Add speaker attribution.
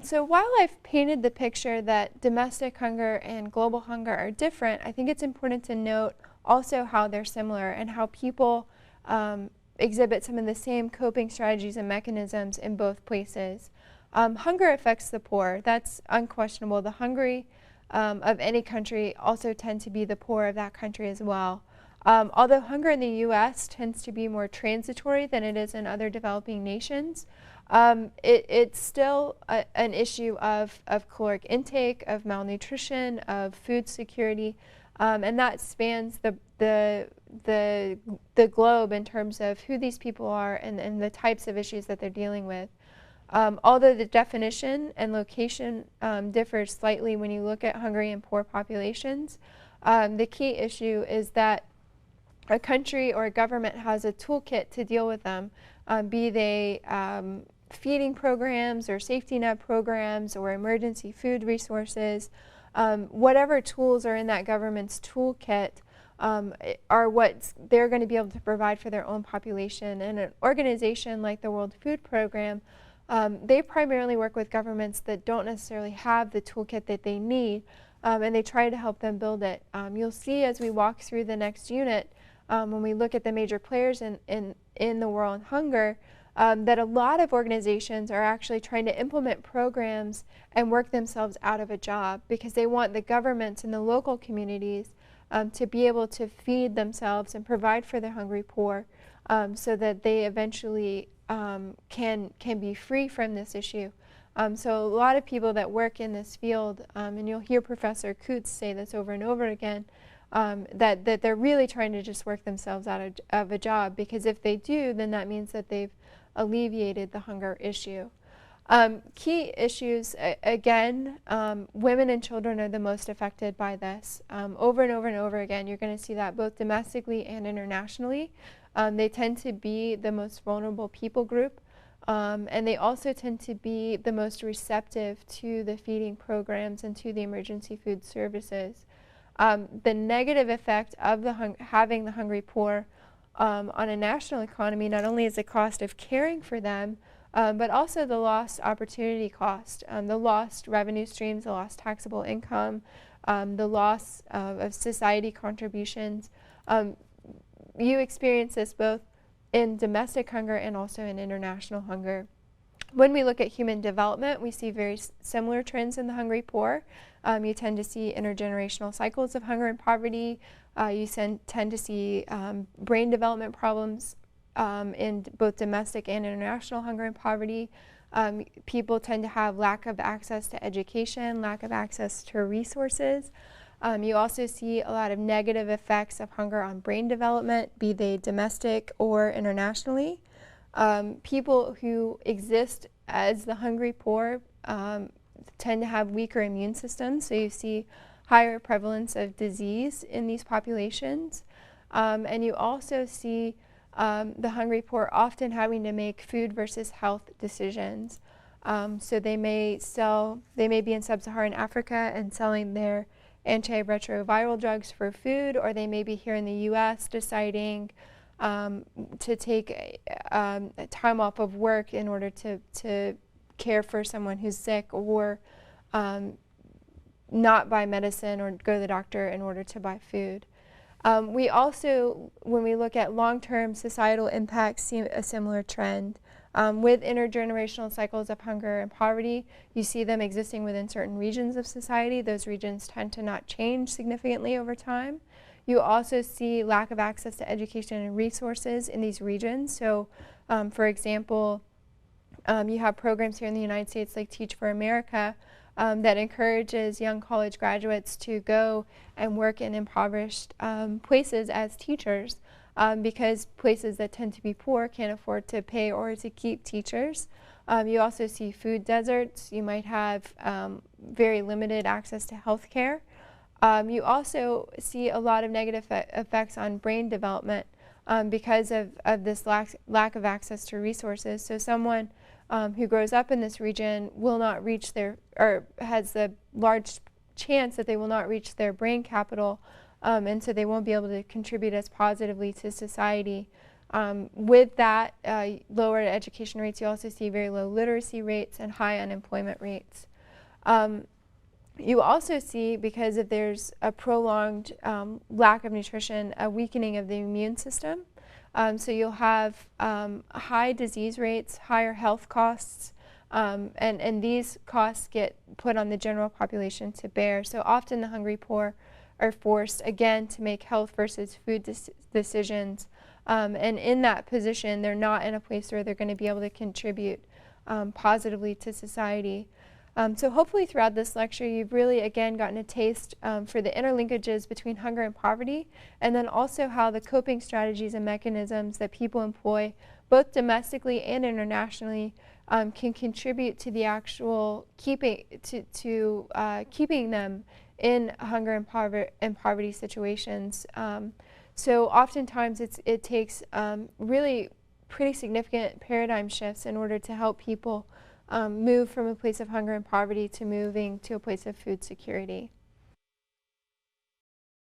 Speaker 1: So while I've painted the picture that domestic hunger and global hunger are different, I think it's important to note also how they're similar and how people exhibit some of the same coping strategies and mechanisms in both places. Hunger affects the poor. That's unquestionable. The hungry of any country also tend to be the poor of that country as well. Although hunger in the U.S. tends to be more transitory than it is in other developing nations, it's still an issue of caloric intake, of malnutrition, of food security, and that spans the globe in terms of who these people are and the types of issues that they're dealing with. Although the definition and location differs slightly when you look at hungry and poor populations, the key issue is that a country or a government has a toolkit to deal with them, be they feeding programs or safety net programs or emergency food resources. Whatever tools are in that government's toolkit are what they're going to be able to provide for their own population. And an organization like the World Food Program, they primarily work with governments that don't necessarily have the toolkit that they need, and they try to help them build it. You'll see as we walk through the next unit, when we look at the major players in the war on hunger, that a lot of organizations are actually trying to implement programs and work themselves out of a job because they want the governments and the local communities to be able to feed themselves and provide for the hungry poor, so that they eventually can be free from this issue. So a lot of people that work in this field, and you'll hear Professor Coutts say this over and over again, that they're really trying to just work themselves out of a job, because if they do, then that means that they've alleviated the hunger issue. Key issues, again, women and children are the most affected by this. Over and over and over again, you're going to see that both domestically and internationally. They tend to be the most vulnerable people group, and they also tend to be the most receptive to the feeding programs and to the emergency food services. The negative effect of having the hungry poor on a national economy not only is the cost of caring for them, but also the lost opportunity cost, the lost revenue streams, the lost taxable income, the loss of society contributions. You experience this both in domestic hunger and also in international hunger. When we look at human development, we see very similar trends in the hungry poor. You tend to see intergenerational cycles of hunger and poverty. You tend to see brain development problems in both domestic and international hunger and poverty. People tend to have lack of access to education, lack of access to resources. You also see a lot of negative effects of hunger on brain development, be they domestic or internationally. People who exist as the hungry poor tend to have weaker immune systems, so you see higher prevalence of disease in these populations. And you also see the hungry poor often having to make food versus health decisions. So they may be in sub-Saharan Africa and selling their antiretroviral drugs for food, or they may be here in the U.S. deciding to take time off of work in order to care for someone who's sick, or not buy medicine or go to the doctor in order to buy food. We also, when we look at long-term societal impacts, see a similar trend. With intergenerational cycles of hunger and poverty, you see them existing within certain regions of society. Those regions tend to not change significantly over time. You also see lack of access to education and resources in these regions. So, for example, you have programs here in the United States like Teach for America that encourages young college graduates to go and work in impoverished places as teachers, because places that tend to be poor can't afford to pay or to keep teachers. You also see food deserts. You might have very limited access to health care. You also see a lot of negative effects on brain development because of this lack of access to resources. So someone who grows up in this region will not reach or has a large chance that they will not reach their brain capital, and so they won't be able to contribute as positively to society With that lower education rates, you also see very low literacy rates and high unemployment rates. You also see, because if there's a prolonged lack of nutrition, a weakening of the immune system. So you'll have high disease rates, higher health costs, and these costs get put on the general population to bear. So often the hungry poor are forced, again, to make health versus food decisions. And in that position, they're not in a place where they're going to be able to contribute positively to society. So hopefully throughout this lecture, you've really, again, gotten a taste for the interlinkages between hunger and poverty, and then also how the coping strategies and mechanisms that people employ, both domestically and internationally, can contribute to the actual keeping them in hunger and poverty situations. So oftentimes it takes really pretty significant paradigm shifts in order to help people move from a place of hunger and poverty to moving to a place of food security.